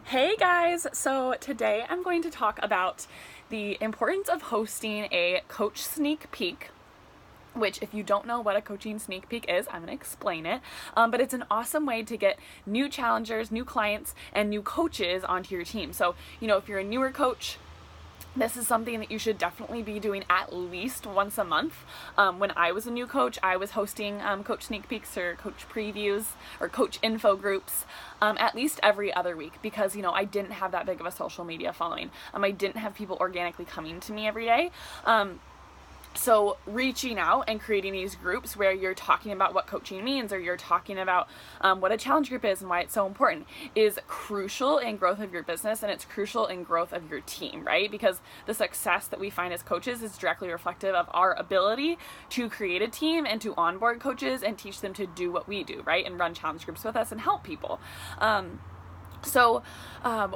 Hey guys, so today I'm going to talk about the importance of hosting a coach sneak peek, which if you don't know what a coaching sneak peek is, I'm going to explain it. But it's an awesome way to get new challengers, new clients, and new coaches onto your team. So, if you're a newer coach, this is something that you should definitely be doing at least once a month. When I was a new coach, I was hosting coach sneak peeks or coach previews or coach info groups at least every other week because, I didn't have that big of a social media following. I didn't have people organically coming to me every day. So reaching out and creating these groups where you're talking about what coaching means or you're talking about what a challenge group is and why it's so important is crucial in growth of your business, and it's crucial in growth of your team, right? Because the success that we find as coaches is directly reflective of our ability to create a team and to onboard coaches and teach them to do what we do, right? And run challenge groups with us and help people. So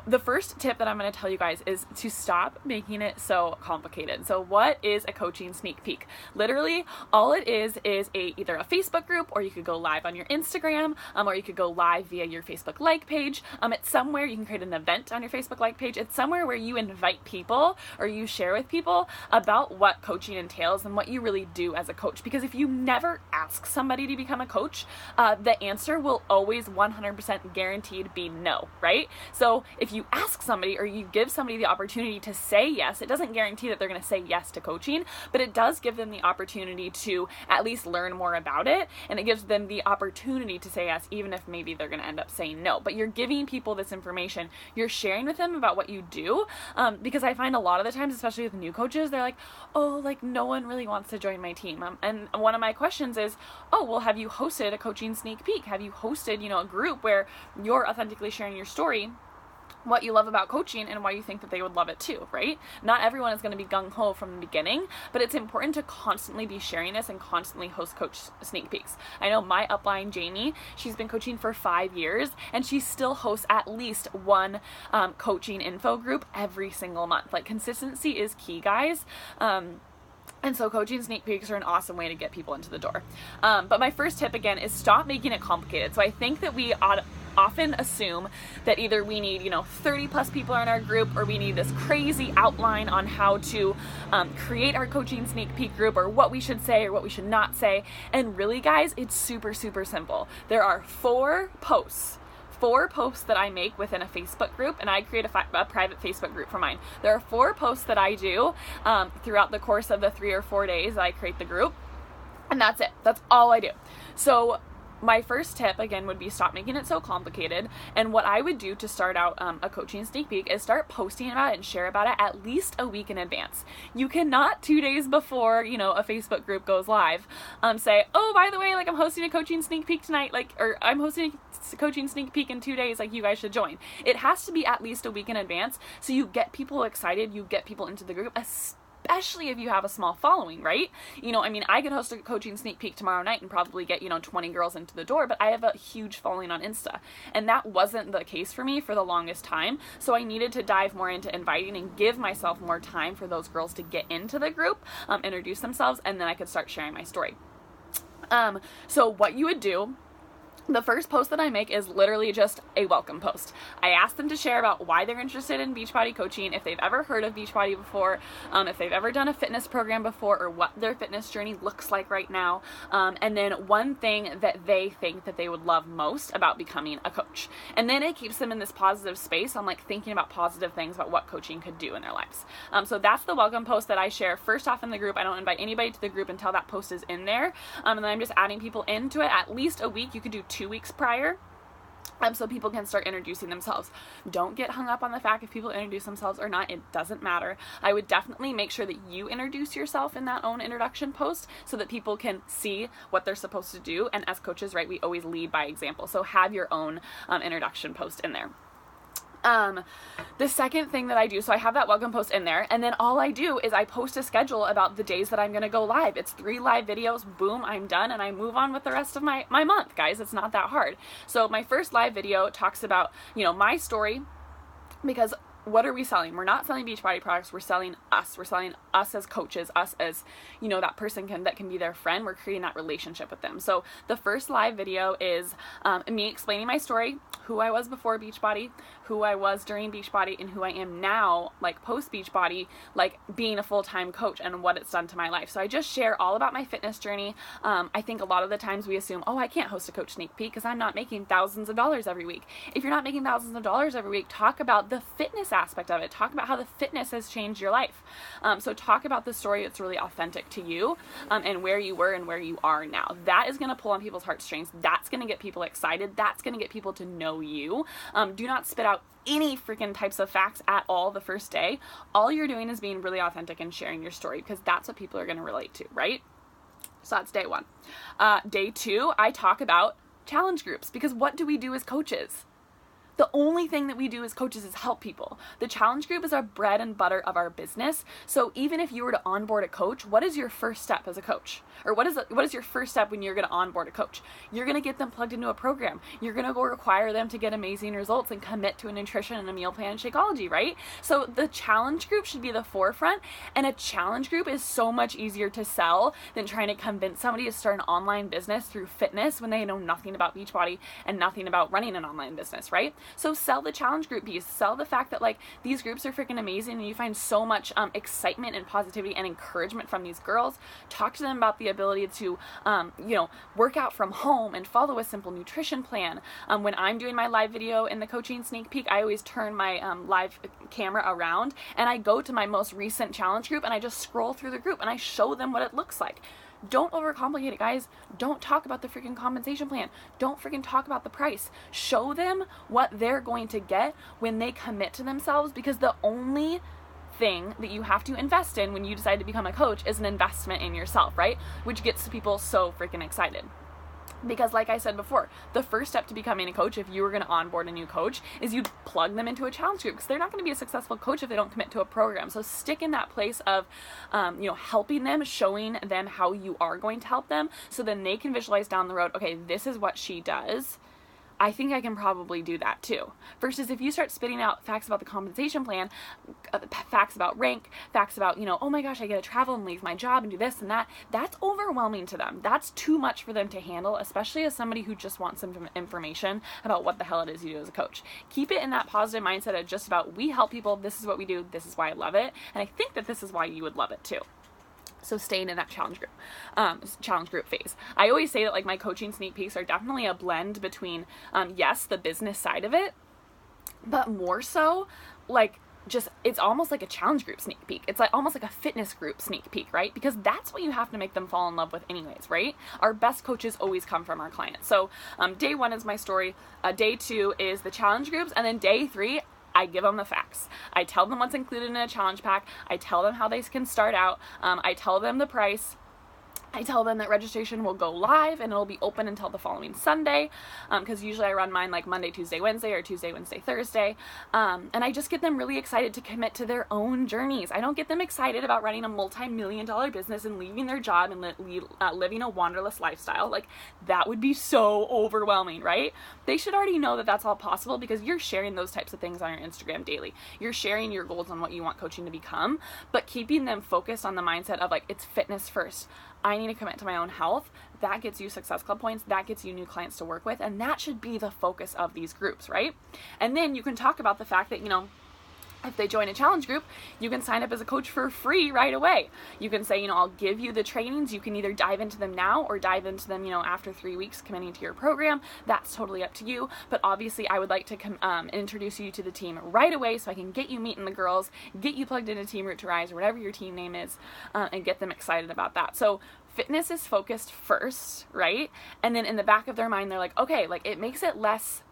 the first tip that I'm going to tell you guys is to stop making it so complicated. So what is a coaching sneak peek? Literally, all it is either a Facebook group, or you could go live on your Instagram, or you could go live via your Facebook like page. It's somewhere you can create an event on your Facebook like page. It's somewhere where you invite people or you share with people about what coaching entails and what you really do as a coach. Because if you never ask somebody to become a coach, the answer will always 100% guaranteed be no. Right? So if you ask somebody or you give somebody the opportunity to say yes, it doesn't guarantee that they're going to say yes to coaching, but it does give them the opportunity to at least learn more about it. And it gives them the opportunity to say yes, even if maybe they're going to end up saying no. But you're giving people this information. You're sharing with them about what you do. Because I find a lot of the times, especially with new coaches, they're like, oh, like no one really wants to join my team. And one of my questions is, oh, well, have you hosted a coaching sneak peek? Have you hosted, a group where you're authentically sharing your story, what you love about coaching, and why you think that they would love it too, right? Not everyone is going to be gung-ho from the beginning, but it's important to constantly be sharing this and constantly host coach sneak peeks. I know my upline, Jamie, she's been coaching for 5 years, and she still hosts at least one coaching info group every single month. Like, consistency is key, guys. And so coaching sneak peeks are an awesome way to get people into the door. But my first tip, again, is stop making it complicated. So I think that we often assume that either we need 30 plus people in our group, or we need this crazy outline on how to create our coaching sneak peek group, or what we should say or what we should not say. And really, guys, it's super simple. There are four posts that I make within a Facebook group, and I create a private Facebook group for mine. There are 4 posts that I do throughout the course of the 3 or 4 days that I create the group, and that's it. That's all I do. So my first tip, again, would be stop making it so complicated. And what I would do to start out a coaching sneak peek is start posting about it and share about it at least a week in advance. You cannot 2 days before, a Facebook group goes live, say, oh, by the way, like, I'm hosting a coaching sneak peek tonight, or I'm hosting a coaching sneak peek in 2 days, like, you guys should join. It has to be at least a week in advance, so you get people excited, you get people into the group, especially if you have a small following, right? I could host a coaching sneak peek tomorrow night and probably get, 20 girls into the door, but I have a huge following on Insta. And that wasn't the case for me for the longest time. So I needed to dive more into inviting and give myself more time for those girls to get into the group, introduce themselves, and then I could start sharing my story. So what you would do, the first post that I make is literally just a welcome post. I ask them to share about why they're interested in Beachbody coaching, if they've ever heard of Beachbody before, if they've ever done a fitness program before, or what their fitness journey looks like right now, and then one thing that they think that they would love most about becoming a coach. And then it keeps them in this positive space on, like, thinking about positive things about what coaching could do in their lives. So that's the welcome post that I share first off in the group. I don't invite anybody to the group until that post is in there. And then I'm just adding people into it at least a week. You could do 2 weeks prior, so people can start introducing themselves. Don't get hung up on the fact if people introduce themselves or not. It doesn't matter. I would definitely make sure that you introduce yourself in that own introduction post so that people can see what they're supposed to do. And as coaches, right, we always lead by example. So have your own introduction post in there. The second thing that I do, so I have that welcome post in there, and then all I do is I post a schedule about the days that I'm going to go live. It's 3 live videos, boom, I'm done, and I move on with the rest of my month, guys. It's not that hard. So my first live video talks about, my story, because what are we selling? We're not selling Beachbody products. We're selling us. We're selling us as coaches, us as, you know, that person that can be their friend. We're creating that relationship with them. So the first live video is me explaining my story, who I was before Beachbody, who I was during Beachbody, and who I am now, like post Beachbody, like being a full-time coach and what it's done to my life. So I just share all about my fitness journey. I think a lot of the times we assume, oh, I can't host a coach sneak peek because I'm not making thousands of dollars every week. If you're not making thousands of dollars every week, talk about the fitness aspect of it. Talk about how the fitness has changed your life. So talk about the story that's really authentic to you, and where you were and where you are now. That is going to pull on people's heartstrings. That's going to get people excited. That's going to get people to know you. Do not spit out any freaking types of facts at all the first day. All you're doing is being really authentic and sharing your story, because that's what people are going to relate to, right? So that's day one. Day two, I talk about challenge groups, because what do we do as coaches? The only thing that we do as coaches is help people. The challenge group is our bread and butter of our business. So even if you were to onboard a coach, what is your first step as a coach? Or what is your first step when you're going to onboard a coach? You're going to get them plugged into a program. You're going to go require them to get amazing results and commit to a nutrition and a meal plan and Shakeology, right? So the challenge group should be the forefront, and a challenge group is so much easier to sell than trying to convince somebody to start an online business through fitness when they know nothing about Beachbody and nothing about running an online business, right? So sell the challenge group piece. Sell the fact that like these groups are freaking amazing and you find so much excitement and positivity and encouragement from these girls. Talk to them about the ability to, work out from home and follow a simple nutrition plan. When I'm doing my live video in the coaching sneak peek, I always turn my live camera around and I go to my most recent challenge group and I just scroll through the group and I show them what it looks like. Don't overcomplicate it, guys. Don't talk about the freaking compensation plan. Don't freaking talk about the price. Show them what they're going to get when they commit to themselves, because the only thing that you have to invest in when you decide to become a coach is an investment in yourself, right? Which gets people so freaking excited. Because like I said before, the first step to becoming a coach, if you were going to onboard a new coach, is you plug them into a challenge group, because they're not going to be a successful coach if they don't commit to a program. So stick in that place of, helping them, showing them how you are going to help them, so then they can visualize down the road, okay, this is what she does. I think I can probably do that too. Versus if you start spitting out facts about the compensation plan, facts about rank, facts about, oh my gosh, I get to travel and leave my job and do this and that, that's overwhelming to them. That's too much for them to handle, especially as somebody who just wants some information about what the hell it is you do as a coach. Keep it in that positive mindset of just about, we help people, this is what we do, this is why I love it, and I think that this is why you would love it too. So staying in that challenge group phase. I always say that like my coaching sneak peeks are definitely a blend between, yes, the business side of it, but more so like just, it's almost like a challenge group sneak peek. It's like almost like a fitness group sneak peek, right? Because that's what you have to make them fall in love with anyways, right? Our best coaches always come from our clients. So day one is my story. Day two is the challenge groups. And then day three, I give them the facts. I tell them what's included in a challenge pack. I tell them how they can start out. I tell them the price. I tell them that registration will go live and it'll be open until the following Sunday, because usually I run mine like Monday, Tuesday, Wednesday, or Tuesday, Wednesday, Thursday. And I just get them really excited to commit to their own journeys. I don't get them excited about running a multi-million-dollar business and leaving their job and living a wanderlust lifestyle. Like, that would be so overwhelming, right? They should already know that that's all possible, because you're sharing those types of things on your Instagram daily. You're sharing your goals on what you want coaching to become, but keeping them focused on the mindset of like, it's fitness first. I need to commit to my own health. That gets you Success Club points. That gets you new clients to work with. And that should be the focus of these groups, right? And then you can talk about the fact that, if they join a challenge group, you can sign up as a coach for free right away. You can say, I'll give you the trainings. You can either dive into them now or dive into them, after 3 weeks committing to your program. That's totally up to you. But obviously, I would like to introduce you to the team right away so I can get you meeting the girls, get you plugged into Team Root to Rise or whatever your team name is, and get them excited about that. So fitness is focused first, right? And then in the back of their mind, they're like, okay, like it makes it less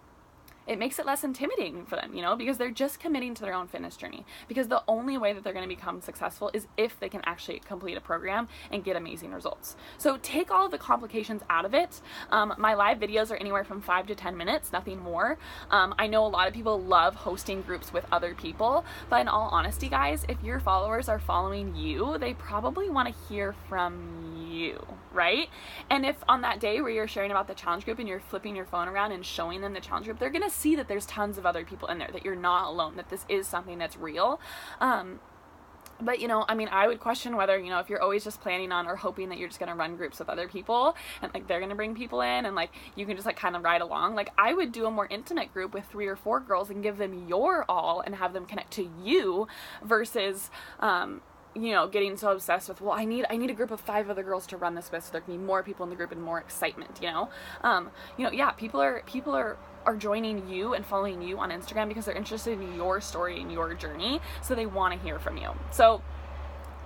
intimidating for them, because they're just committing to their own fitness journey. Because the only way that they're going to become successful is if they can actually complete a program and get amazing results. So take all of the complications out of it. My live videos are anywhere from 5 to 10 minutes, nothing more. I know a lot of people love hosting groups with other people, but in all honesty, guys, if your followers are following you, they probably want to hear from you. right? And if on that day where you're sharing about the challenge group and you're flipping your phone around and showing them the challenge group, they're going to see that there's tons of other people in there, that you're not alone, that this is something that's real. But, you know, I mean, I would question whether, you know, if you're always just planning on or hoping that you're just going to run groups with other people and, like, they're going to bring people in and, like, you can just, like, kind of ride along. Like, I would do a more intimate group with 3 or 4 girls and give them your all and have them connect to you versus, you know, getting so obsessed with, well, I need a group of 5 other girls to run this with so there can be more people in the group and more excitement, you know? Yeah, people are joining you and following you on Instagram because they're interested in your story and your journey, so they want to hear from you. So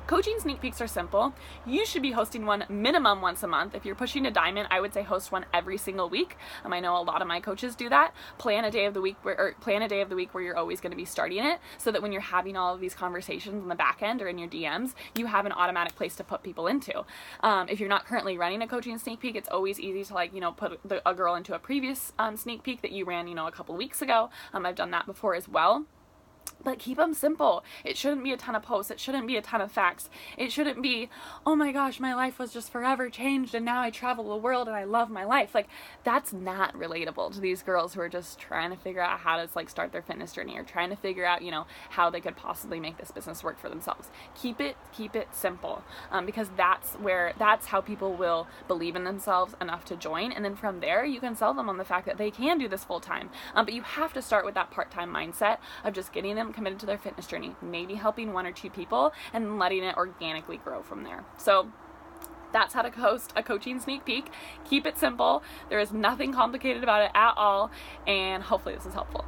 coaching sneak peeks are simple. You should be hosting one minimum once a month. If you're pushing to diamond, I would say host one every single week. I know a lot of my coaches do that. Plan a day of the week where you're always going to be starting it, so that when you're having all of these conversations in the back end or in your DMs, you have an automatic place to put people into. If you're not currently running a coaching sneak peek, it's always easy to, like, you know, put a girl into a previous sneak peek that you ran, you know, a couple weeks ago. I've done that before as well. But keep them simple. It shouldn't be a ton of posts. It shouldn't be a ton of facts. It shouldn't be, oh my gosh, my life was just forever changed and now I travel the world and I love my life. Like, that's not relatable to these girls who are just trying to figure out how to, like, start their fitness journey or trying to figure out, you know, how they could possibly make this business work for themselves. Keep it simple, because that's how people will believe in themselves enough to join. And then from there, you can sell them on the fact that they can do this full time. But you have to start with that part-time mindset of just getting them committed to their fitness journey, maybe helping 1 or 2 people and letting it organically grow from there. So that's how to host a coaching sneak peek. Keep it simple. There is nothing complicated about it at all, and hopefully this is helpful.